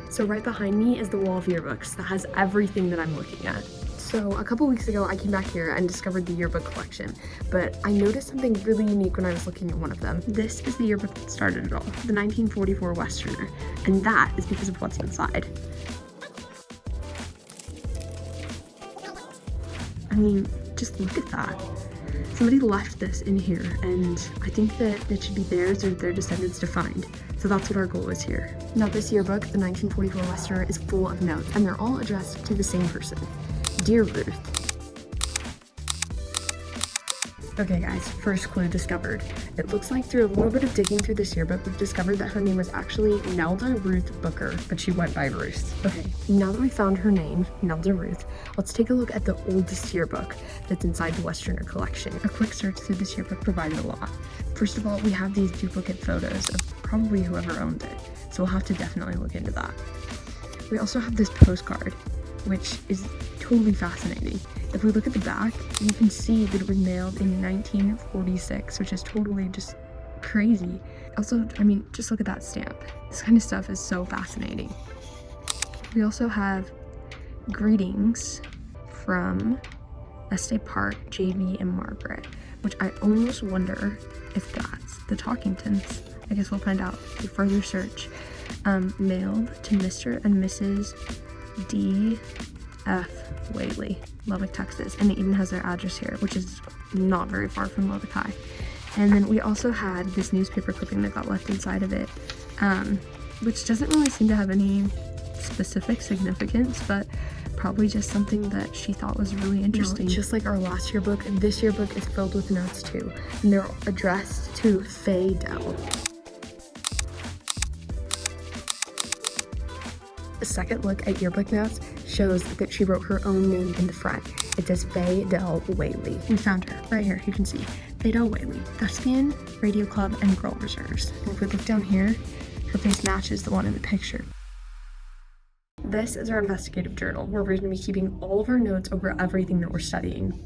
So right behind me is the wall of yearbooks that has everything that I'm looking at. So a couple weeks ago, I came back here and discovered the yearbook collection, but I noticed something really unique when I was looking at one of them. This is the yearbook that started it all, the 1944 Westerner, and that is because of what's inside. I mean, just look at that. Somebody left this in here, and I think that it should be theirs or their descendants to find. So that's what our goal is here. Now this yearbook, the 1944 Westerner, is full of notes, and they're all addressed to the same person. Dear Ruth. Okay guys, first clue discovered. It looks like through a little bit of digging through this yearbook, we've discovered that her name was actually Nelda Ruth Booker, but she went by Ruth. Okay, now that we found her name, Nelda Ruth, let's take a look at the oldest yearbook that's inside the Westerner collection. A quick search through this yearbook provided a lot. First of all, we have these duplicate photos of probably whoever owned it, so we'll have to definitely look into that. We also have this postcard, which is totally fascinating. If we look at the back, you can see that it was mailed in 1946, which is totally just crazy. Also, I mean, just look at that stamp. This kind of stuff is so fascinating. We also have greetings from Estes Park, JV, and Margaret, which I almost wonder if that's the Talkingtons. I guess we'll find out through further search. Mailed to Mr. and Mrs. D.F. Whaley, Lubbock, Texas, and it even has their address here, which is not very far from Lubbock High. And then we also had this newspaper clipping that got left inside of it, which doesn't really seem to have any specific significance, but probably just something that she thought was really interesting. Just like our last yearbook, this yearbook is filled with notes too, and they're addressed to Faye Dell. A second look at yearbook notes shows that she wrote her own name in the front. It says Faye Dell Whaley. We found her right here. You can see Faye Dell Whaley, Thespian, Radio Club, and Girl Reserves. And if we look down here, her face matches the one in the picture. This is our investigative journal, where we're going to be keeping all of our notes over everything that we're studying.